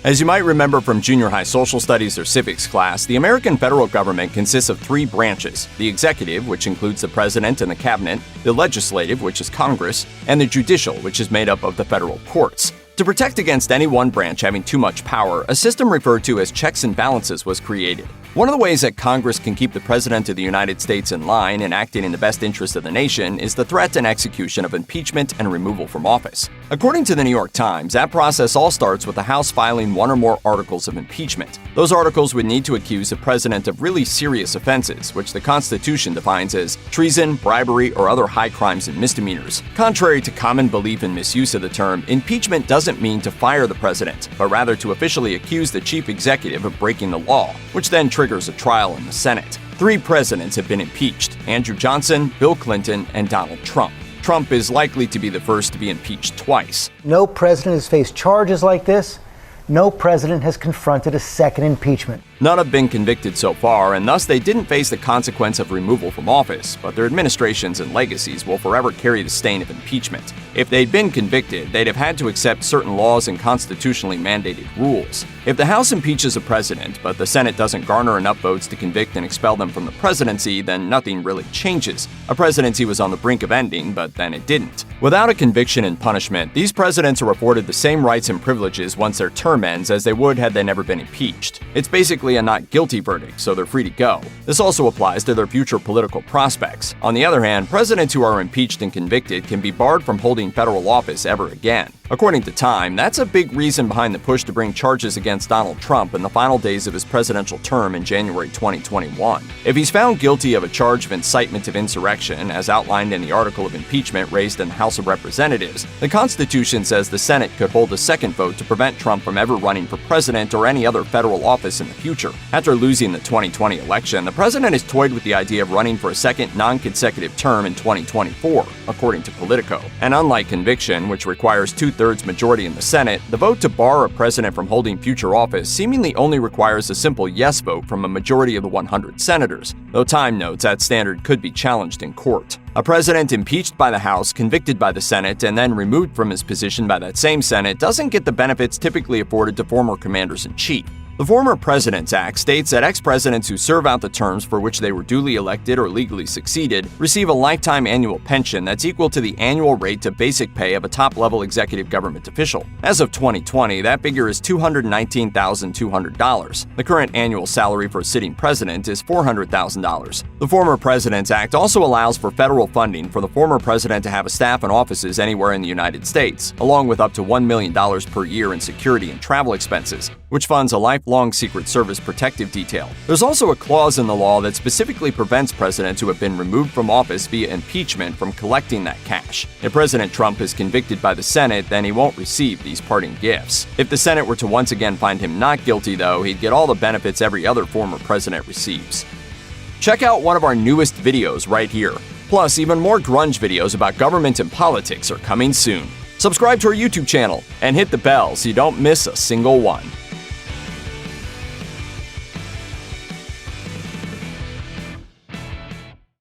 As you might remember from junior high social studies or civics class, the American federal government consists of three branches: the executive, which includes the president and the cabinet, the legislative, which is Congress, and the judicial, which is made up of the federal courts. To protect against any one branch having too much power, a system referred to as checks and balances was created. One of the ways that Congress can keep the President of the United States in line and acting in the best interest of the nation is the threat and execution of impeachment and removal from office. According to the New York Times, that process all starts with the House filing one or more articles of impeachment. Those articles would need to accuse the President of really serious offenses, which the Constitution defines as treason, bribery, or other high crimes and misdemeanors. Contrary to common belief and misuse of the term, impeachment doesn't mean to fire the President, but rather to officially accuse the chief executive of breaking the law, which then triggers a trial in the Senate. 3 presidents have been impeached: Andrew Johnson, Bill Clinton, and Donald Trump. Trump is likely to be the first to be impeached twice. No president has faced charges like this. No president has confronted a second impeachment. None have been convicted so far, and thus they didn't face the consequence of removal from office, but their administrations and legacies will forever carry the stain of impeachment. If they'd been convicted, they'd have had to accept certain laws and constitutionally mandated rules. If the House impeaches a president, but the Senate doesn't garner enough votes to convict and expel them from the presidency, then nothing really changes. A presidency was on the brink of ending, but then it didn't. Without a conviction and punishment, these presidents are afforded the same rights and privileges once their term ends as they would had they never been impeached. It's basically a not guilty verdict, so they're free to go. This also applies to their future political prospects. On the other hand, presidents who are impeached and convicted can be barred from holding federal office ever again. According to Time, that's a big reason behind the push to bring charges against Donald Trump in the final days of his presidential term in January 2021. If he's found guilty of a charge of incitement of insurrection, as outlined in the article of impeachment raised in the House of Representatives, the Constitution says the Senate could hold a second vote to prevent Trump from ever running for president or any other federal office in the future. After losing the 2020 election, the president has toyed with the idea of running for a second non-consecutive term in 2024, according to Politico. And unlike conviction, which requires 2/3 majority in the Senate, the vote to bar a president from holding future office seemingly only requires a simple yes vote from a majority of the 100 senators, though Time notes that standard could be challenged in court. A president impeached by the House, convicted by the Senate, and then removed from his position by that same Senate doesn't get the benefits typically afforded to former commanders-in-chief. The Former Presidents Act states that ex-presidents who serve out the terms for which they were duly elected or legally succeeded receive a lifetime annual pension that's equal to the annual rate of basic pay of a top-level executive government official. As of 2020, that figure is $219,200. The current annual salary for a sitting president is $400,000. The Former Presidents Act also allows for federal funding for the former president to have a staff and offices anywhere in the United States, along with up to $1 million per year in security and travel expenses, which funds a lifelong Secret Service protective detail. There's also a clause in the law that specifically prevents presidents who have been removed from office via impeachment from collecting that cash. If President Trump is convicted by the Senate, then he won't receive these parting gifts. If the Senate were to once again find him not guilty, though, he'd get all the benefits every other former president receives. Check out one of our newest videos right here. Plus, even more grunge videos about government and politics are coming soon. Subscribe to our YouTube channel and hit the bell so you don't miss a single one.